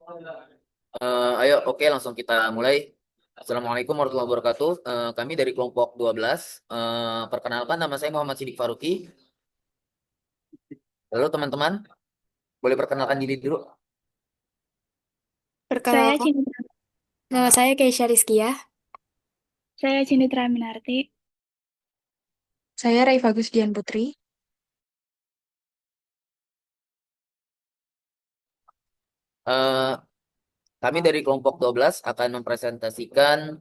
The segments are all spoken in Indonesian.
Ayo, oke, langsung kita mulai. Assalamualaikum warahmatullahi wabarakatuh. Kami dari kelompok 12. Perkenalkan, nama saya Muhammad Sidik Faruqi. Lalu teman-teman, boleh perkenalkan diri dulu. Saya Perkenalkan, Cinta, nama saya Keisha Rizkia. saya Cinitra Minarti. Saya Raifa Gusdian Putri. Eh, Kami dari kelompok 12 akan mempresentasikan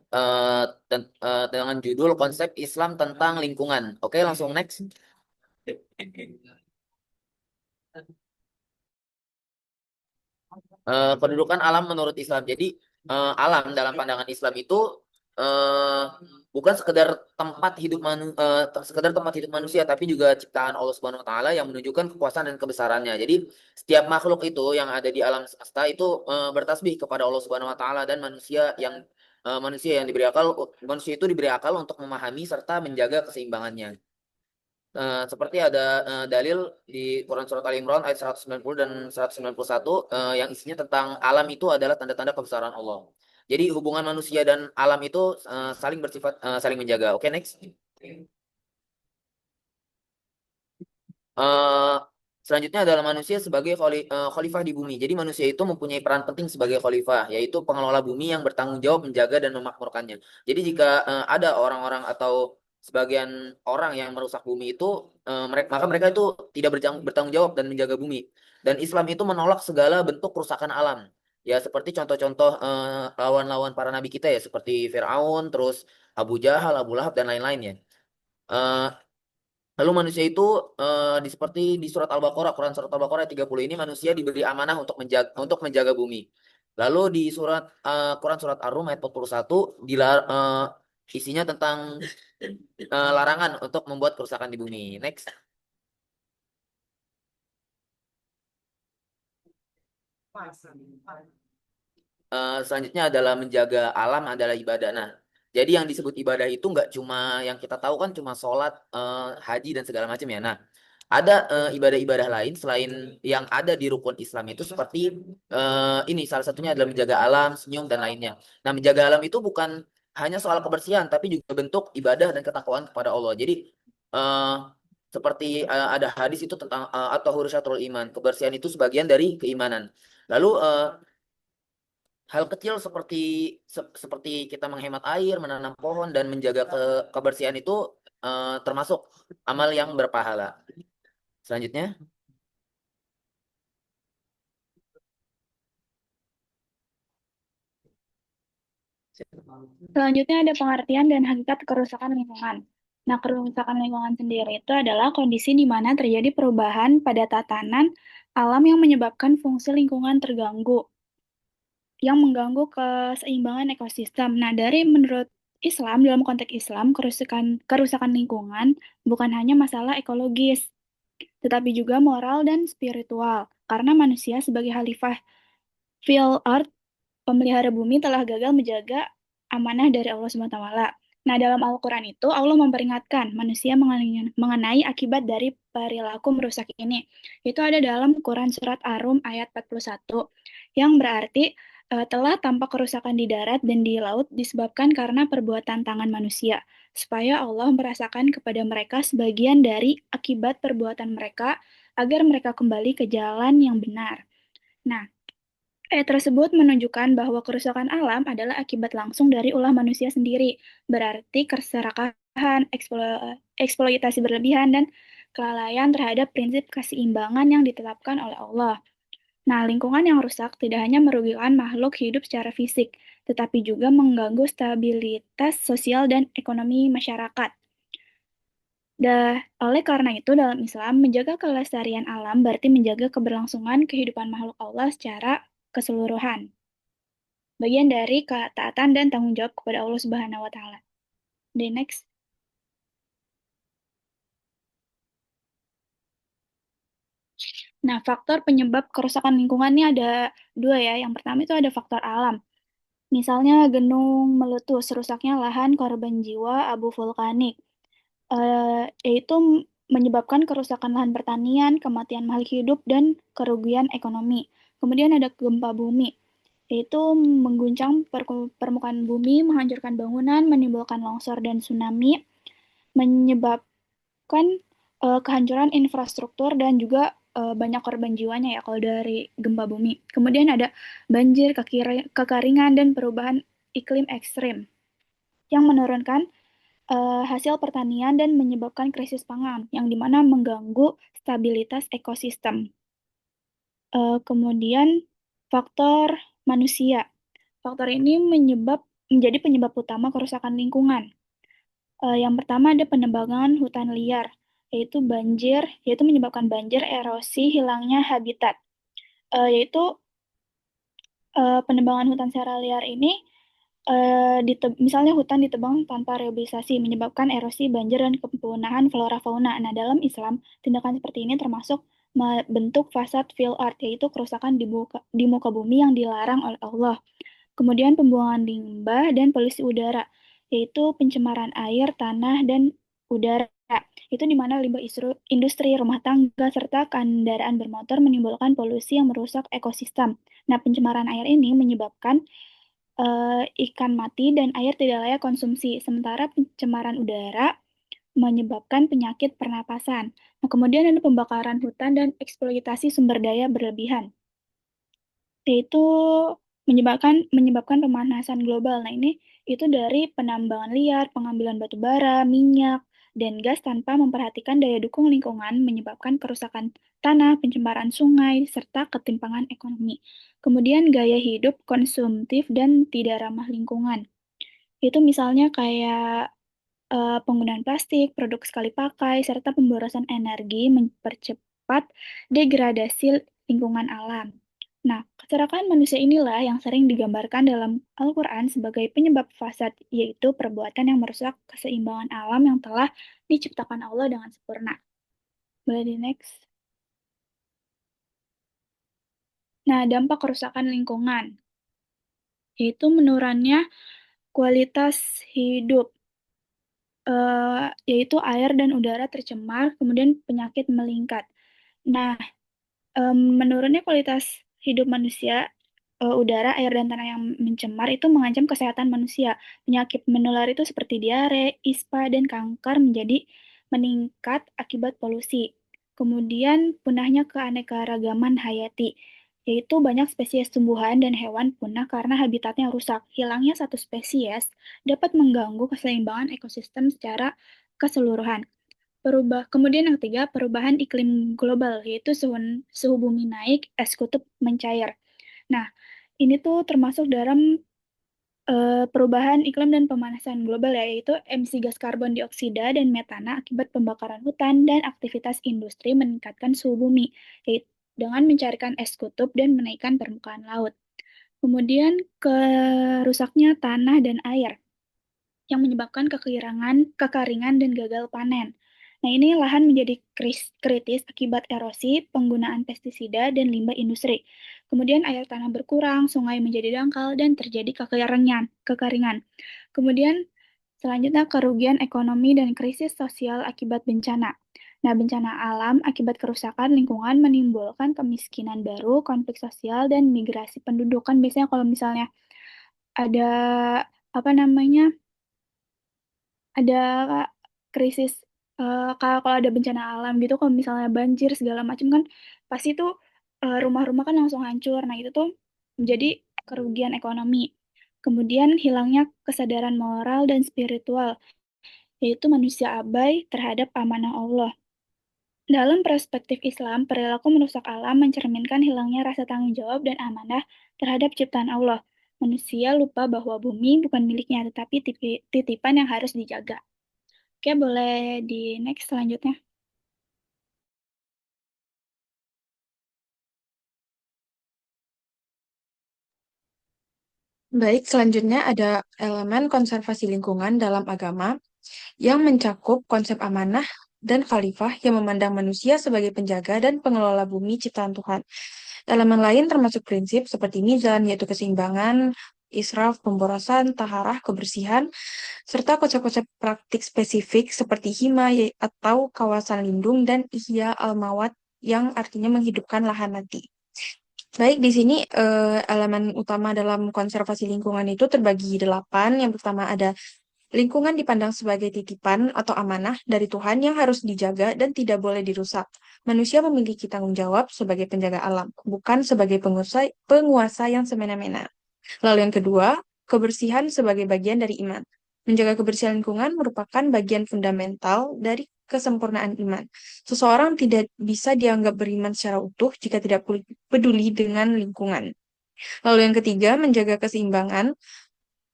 dengan judul konsep Islam tentang lingkungan. Oke, langsung next. Kedudukan alam menurut Islam. Jadi alam dalam pandangan Islam itu eh, bukan sekedar sekedar tempat hidup manusia, tapi juga ciptaan Allah Subhanahu Wa Taala yang menunjukkan kekuasaan dan kebesarannya. Jadi setiap makhluk itu yang ada di alam semesta itu bertasbih kepada Allah Subhanahu Wa Taala dan manusia yang diberi akal, manusia itu diberi akal untuk memahami serta menjaga keseimbangannya. Seperti ada dalil di Quran Surat Al Imran ayat 190 dan 191 yang isinya tentang alam itu adalah tanda-tanda kebesaran Allah. Jadi hubungan manusia dan alam itu saling menjaga. Oke, next. Eh, Selanjutnya adalah manusia sebagai khalifah di bumi. Jadi manusia itu mempunyai peran penting sebagai khalifah, yaitu pengelola bumi yang bertanggung jawab menjaga dan memakmurkannya. Jadi jika ada orang-orang atau sebagian orang yang merusak bumi itu, maka mereka itu tidak bertanggung jawab dan menjaga bumi. Dan Islam itu menolak segala bentuk kerusakan alam. Ya seperti contoh-contoh lawan-lawan para nabi kita ya, seperti Firaun, terus Abu Jahal, Abu Lahab dan lain-lainnya. Eh, Lalu manusia itu seperti di surat Al-Baqarah, Quran surat Al-Baqarah ayat 30 ini manusia diberi amanah untuk menjaga bumi. Lalu di Quran surat Ar-Rum ayat 41 isinya tentang larangan untuk membuat kerusakan di bumi. Next. Selanjutnya adalah menjaga alam adalah ibadah. Nah, jadi yang disebut ibadah itu nggak cuma yang kita tahu kan cuma sholat, haji dan segala macam ya. Nah, ada ibadah-ibadah lain selain yang ada di rukun Islam itu seperti ini salah satunya adalah menjaga alam, senyum dan lainnya. Nah, menjaga alam itu bukan hanya soal kebersihan tapi juga bentuk ibadah dan ketakwaan kepada Allah. Jadi eh, seperti ada hadis itu tentang atau syatrul iman, kebersihan itu sebagian dari keimanan. Lalu hal kecil seperti kita menghemat air, menanam pohon dan menjaga kebersihan itu termasuk amal yang berpahala. Selanjutnya, Selanjutnya ada pengertian dan hakikat kerusakan lingkungan. Nah, kerusakan lingkungan sendiri itu adalah kondisi di mana terjadi perubahan pada tatanan alam yang menyebabkan fungsi lingkungan terganggu, yang mengganggu keseimbangan ekosistem. Nah, dari menurut Islam, dalam konteks Islam, kerusakan lingkungan bukan hanya masalah ekologis, tetapi juga moral dan spiritual. Karena manusia sebagai khalifah fil art, pemelihara bumi telah gagal menjaga amanah dari Allah SWT. Nah, dalam Al-Quran itu, Allah memperingatkan manusia mengenai akibat dari perilaku merusak ini. Itu ada dalam Quran Surat Ar-Rum ayat 41, yang berarti telah tampak kerusakan di darat dan di laut disebabkan karena perbuatan tangan manusia, supaya Allah merasakan kepada mereka sebagian dari akibat perbuatan mereka, agar mereka kembali ke jalan yang benar. Nah, ayat tersebut menunjukkan bahwa kerusakan alam adalah akibat langsung dari ulah manusia sendiri, berarti keserakahan, eksploitasi berlebihan, dan kelalaian terhadap prinsip keseimbangan yang ditetapkan oleh Allah. Nah, lingkungan yang rusak tidak hanya merugikan makhluk hidup secara fisik, tetapi juga mengganggu stabilitas sosial dan ekonomi masyarakat. Oleh karena itu, dalam Islam, menjaga kelestarian alam berarti menjaga keberlangsungan kehidupan makhluk Allah secara keseluruhan. Bagian dari ketaatan dan tanggung jawab kepada Allah Subhanahu wa taala. The next. Nah, faktor penyebab kerusakan lingkungan ini ada dua ya. Yang pertama itu ada faktor alam. Misalnya gunung meletus, rusaknya lahan, korban jiwa, abu vulkanik. Yaitu menyebabkan kerusakan lahan pertanian, kematian makhluk hidup, dan kerugian ekonomi. Kemudian ada gempa bumi. yaitu mengguncang permukaan bumi, menghancurkan bangunan, menimbulkan longsor dan tsunami, menyebabkan kehancuran infrastruktur dan juga banyak korban jiwanya ya kalau dari gempa bumi. Kemudian ada banjir, kekeringan, dan perubahan iklim ekstrim yang menurunkan hasil pertanian dan menyebabkan krisis pangan, yang dimana mengganggu stabilitas ekosistem. Kemudian faktor manusia. Faktor ini menjadi penyebab utama kerusakan lingkungan. Yang pertama ada penebangan hutan liar, yaitu menyebabkan banjir, erosi, hilangnya habitat. Yaitu penebangan hutan secara liar ini misalnya hutan ditebang tanpa rehabilitasi menyebabkan erosi, banjir, dan kepunahan flora fauna. Nah, dalam Islam, tindakan seperti ini termasuk bentuk fasad fil art, yaitu kerusakan di muka bumi yang dilarang oleh Allah. Kemudian pembuangan limbah dan polusi udara, yaitu pencemaran air, tanah, dan udara. Itu di mana limbah industri rumah tangga serta kendaraan bermotor menimbulkan polusi yang merusak ekosistem. Nah, pencemaran air ini menyebabkan ikan mati dan air tidak layak konsumsi, sementara pencemaran udara menyebabkan penyakit pernapasan. Nah, kemudian ada pembakaran hutan dan eksploitasi sumber daya berlebihan, yaitu menyebabkan pemanasan global. Nah, ini itu dari penambangan liar, pengambilan batu bara, minyak, dan gas tanpa memperhatikan daya dukung lingkungan menyebabkan kerusakan tanah, pencemaran sungai, serta ketimpangan ekonomi. Kemudian gaya hidup konsumtif dan tidak ramah lingkungan. Itu misalnya kayak penggunaan plastik, produk sekali pakai, serta pemborosan energi mempercepat degradasi lingkungan alam. Nah, kecelakaan manusia inilah yang sering digambarkan dalam Al-Quran sebagai penyebab fasad, yaitu perbuatan yang merusak keseimbangan alam yang telah diciptakan Allah dengan sempurna. Boleh di next. Nah, dampak kerusakan lingkungan, yaitu menurunnya kualitas hidup, yaitu air dan udara tercemar, kemudian penyakit melingkat. Nah, menurunnya kualitas hidup manusia, udara, air, dan tanah yang mencemar itu mengancam kesehatan manusia. Penyakit menular itu seperti diare, ispa, dan kanker menjadi meningkat akibat polusi. Kemudian punahnya keanekaragaman hayati, yaitu banyak spesies tumbuhan dan hewan punah karena habitatnya rusak. Hilangnya satu spesies dapat mengganggu keseimbangan ekosistem secara keseluruhan. Kemudian yang ketiga, perubahan iklim global, yaitu suhu bumi naik, es kutub mencair. Nah, ini tuh termasuk dalam perubahan iklim dan pemanasan global ya, yaitu emisi gas karbon dioksida dan metana akibat pembakaran hutan dan aktivitas industri meningkatkan suhu bumi, yaitu dengan mencairkan es kutub dan menaikkan permukaan laut. Kemudian kerusaknya tanah dan air yang menyebabkan kekeringan, dan gagal panen. Nah, ini lahan menjadi kritis akibat erosi, penggunaan pestisida, dan limbah industri. Kemudian air tanah berkurang, sungai menjadi dangkal, dan terjadi kekeringan. Kemudian selanjutnya kerugian ekonomi dan krisis sosial akibat bencana. Nah, bencana alam akibat kerusakan lingkungan menimbulkan kemiskinan baru, konflik sosial, dan migrasi penduduk. Kan biasanya kalau misalnya ada apa namanya ada krisis, kalau ada bencana alam gitu, kalau misalnya banjir segala macam kan pasti tuh rumah-rumah kan langsung hancur. Nah, itu tuh menjadi kerugian ekonomi. Kemudian hilangnya kesadaran moral dan spiritual, yaitu manusia abai terhadap amanah Allah. Dalam perspektif Islam, perilaku merusak alam mencerminkan hilangnya rasa tanggung jawab dan amanah terhadap ciptaan Allah. Manusia lupa bahwa bumi bukan miliknya, tetapi titipan yang harus dijaga. Oke, boleh di next selanjutnya. Baik, selanjutnya ada elemen konservasi lingkungan dalam agama yang mencakup konsep amanah dan khalifah yang memandang manusia sebagai penjaga dan pengelola bumi ciptaan Tuhan. Elemen lain termasuk prinsip seperti mizan, yaitu keseimbangan, israf, pemborosan, taharah, kebersihan, serta konsep-konsep praktik spesifik seperti atau kawasan lindung dan ihya al-mawat yang artinya menghidupkan lahan mati. Baik, di sini elemen utama dalam konservasi lingkungan itu terbagi 8. Yang pertama ada lingkungan dipandang sebagai titipan atau amanah dari Tuhan yang harus dijaga dan tidak boleh dirusak. Manusia memiliki tanggung jawab sebagai penjaga alam, bukan sebagai penguasa yang semena-mena. Lalu yang kedua, kebersihan sebagai bagian dari iman. Menjaga kebersihan lingkungan merupakan bagian fundamental dari kesempurnaan iman. Seseorang tidak bisa dianggap beriman secara utuh jika tidak peduli dengan lingkungan. Lalu yang ketiga, menjaga keseimbangan,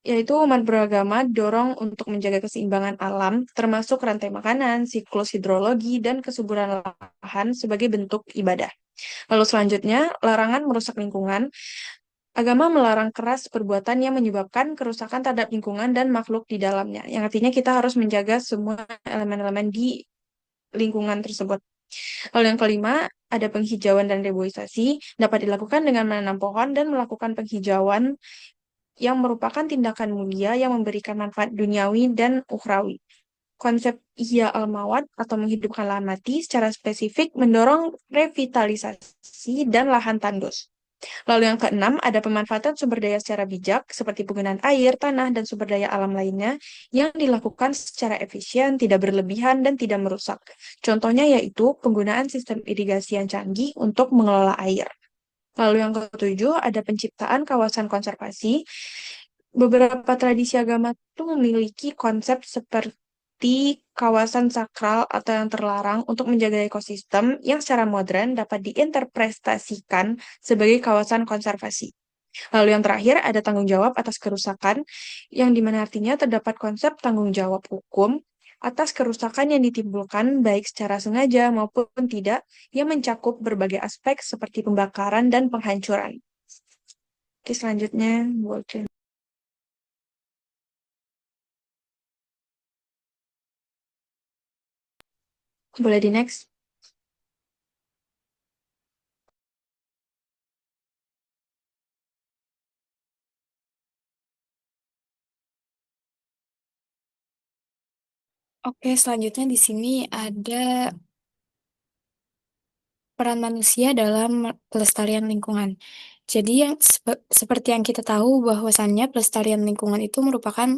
yaitu umat beragama dorong untuk menjaga keseimbangan alam, termasuk rantai makanan, siklus hidrologi, dan kesuburan lahan sebagai bentuk ibadah. Lalu selanjutnya, larangan merusak lingkungan. Agama melarang keras perbuatan yang menyebabkan kerusakan terhadap lingkungan dan makhluk di dalamnya, yang artinya kita harus menjaga semua elemen-elemen di lingkungan tersebut. Lalu yang kelima, ada penghijauan dan reboisasi, dapat dilakukan dengan menanam pohon dan melakukan penghijauan yang merupakan tindakan mulia yang memberikan manfaat duniawi dan ukhrawi. Konsep ihya al-mawat atau menghidupkan lahan mati secara spesifik mendorong revitalisasi dan lahan tandus. Lalu yang keenam, ada pemanfaatan sumber daya secara bijak, seperti penggunaan air, tanah, dan sumber daya alam lainnya, yang dilakukan secara efisien, tidak berlebihan, dan tidak merusak. Contohnya yaitu penggunaan sistem irigasi yang canggih untuk mengelola air. Lalu yang ketujuh, ada penciptaan kawasan konservasi. Beberapa tradisi agama itu memiliki konsep seperti kawasan sakral atau yang terlarang untuk menjaga ekosistem yang secara modern dapat diinterpretasikan sebagai kawasan konservasi. Lalu yang terakhir ada tanggung jawab atas kerusakan, yang dimana artinya terdapat konsep tanggung jawab hukum atas kerusakan yang ditimbulkan baik secara sengaja maupun tidak, yang mencakup berbagai aspek seperti pembakaran dan penghancuran. Oke, selanjutnya, boleh di next. Oke, selanjutnya di sini ada peran manusia dalam pelestarian lingkungan. Jadi yang seperti yang kita tahu bahwasannya pelestarian lingkungan itu merupakan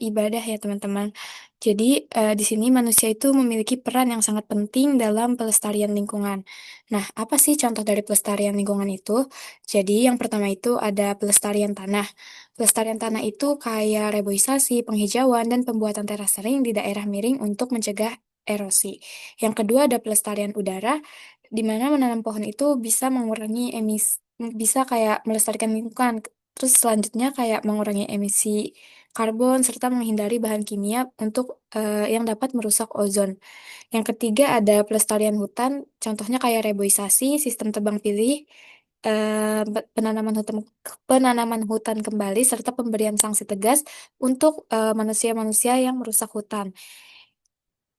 ibadah ya teman-teman. Jadi di sini manusia itu memiliki peran yang sangat penting dalam pelestarian lingkungan. Nah, apa sih contoh dari pelestarian lingkungan itu? Jadi yang pertama itu ada pelestarian tanah. Pelestarian tanah itu kayak reboisasi, penghijauan, dan pembuatan terasering di daerah miring untuk mencegah erosi. Yang kedua ada pelestarian udara, di mana menanam pohon itu bisa mengurangi emisi, bisa kayak melestarikan lingkungan. Terus selanjutnya kayak mengurangi emisi karbon serta menghindari bahan kimia untuk yang dapat merusak ozon. Yang ketiga ada pelestarian hutan, contohnya kayak reboisasi, sistem tebang pilih, penanaman hutan kembali serta pemberian sanksi tegas untuk manusia-manusia yang merusak hutan.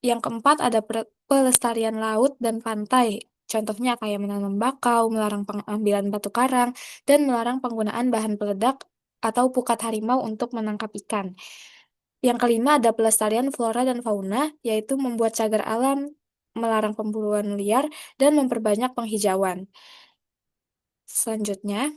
Yang keempat ada pelestarian laut dan pantai. Contohnya kayak menanam bakau, melarang pengambilan batu karang, dan melarang penggunaan bahan peledak atau pukat harimau untuk menangkap ikan. Yang kelima ada pelestarian flora dan fauna, yaitu membuat cagar alam, melarang pemburuan liar, dan memperbanyak penghijauan. Selanjutnya,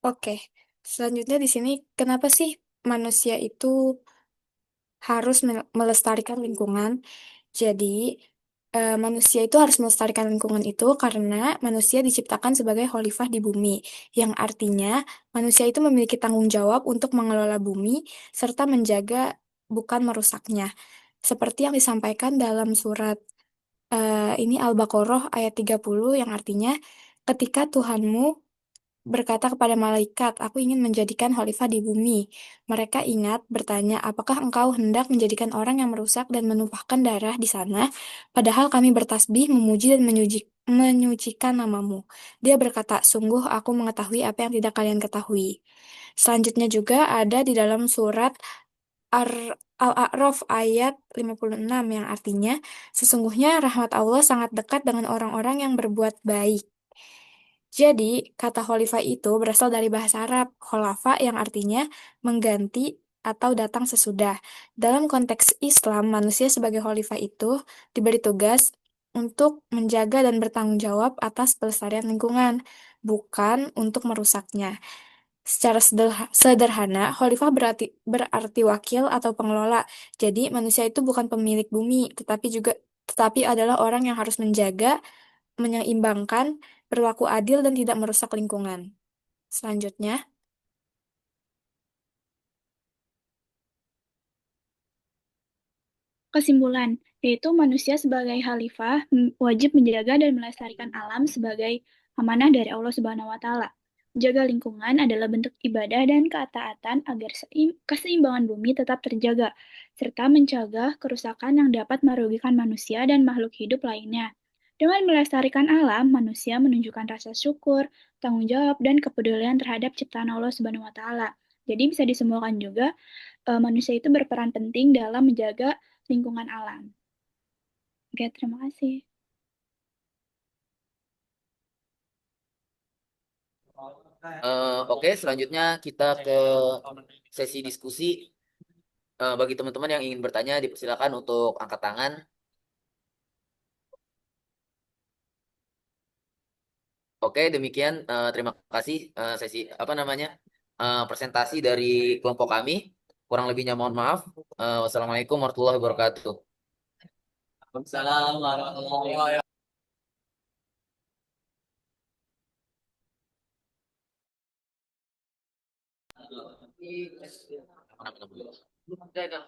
oke. Selanjutnya di sini, kenapa sih manusia itu harus melestarikan lingkungan? Jadi, manusia itu harus melestarikan lingkungan itu karena manusia diciptakan sebagai khalifah di bumi, yang artinya manusia itu memiliki tanggung jawab untuk mengelola bumi serta menjaga, bukan merusaknya. Seperti yang disampaikan dalam surat ini Al-Baqarah ayat 30 yang artinya ketika Tuhanmu berkata kepada malaikat, "Aku ingin menjadikan khalifah di bumi." Mereka ingat bertanya, "Apakah engkau hendak menjadikan orang yang merusak dan menumpahkan darah di sana? Padahal kami bertasbih, memuji dan menyucikan namamu." Dia berkata, "Sungguh aku mengetahui apa yang tidak kalian ketahui." Selanjutnya juga ada di dalam surat Al-A'raf ayat 56 yang artinya sesungguhnya rahmat Allah sangat dekat dengan orang-orang yang berbuat baik. Jadi, kata khalifah itu berasal dari bahasa Arab, kholafa yang artinya mengganti atau datang sesudah. Dalam konteks Islam, manusia sebagai khalifah itu diberi tugas untuk menjaga dan bertanggung jawab atas pelestarian lingkungan, bukan untuk merusaknya. Secara sederhana, khalifah berarti wakil atau pengelola. Jadi, manusia itu bukan pemilik bumi, tetapi adalah orang yang harus menjaga, menyeimbangkan, berlaku adil dan tidak merusak lingkungan. Selanjutnya, Kesimpulan, yaitu manusia sebagai khalifah wajib menjaga dan melestarikan alam sebagai amanah dari Allah Subhanahu wa taala. Menjaga lingkungan adalah bentuk ibadah dan ketaatan agar keseimbangan bumi tetap terjaga, serta mencegah kerusakan yang dapat merugikan manusia dan makhluk hidup lainnya. Dengan melestarikan alam, manusia menunjukkan rasa syukur, tanggung jawab, dan kepedulian terhadap ciptaan Allah Subhanahu wa taala. Jadi bisa disimpulkan juga manusia itu berperan penting dalam menjaga lingkungan alam. Oke, terima kasih. Oke, selanjutnya kita ke sesi diskusi. Bagi teman-teman yang ingin bertanya, dipersilakan untuk angkat tangan. Oke, demikian. Terima kasih sesi apa namanya presentasi dari kelompok kami. Kurang lebihnya mohon maaf. Wassalamualaikum warahmatullahi wabarakatuh. Waalaikumsalam warahmatullahi wabarakatuh.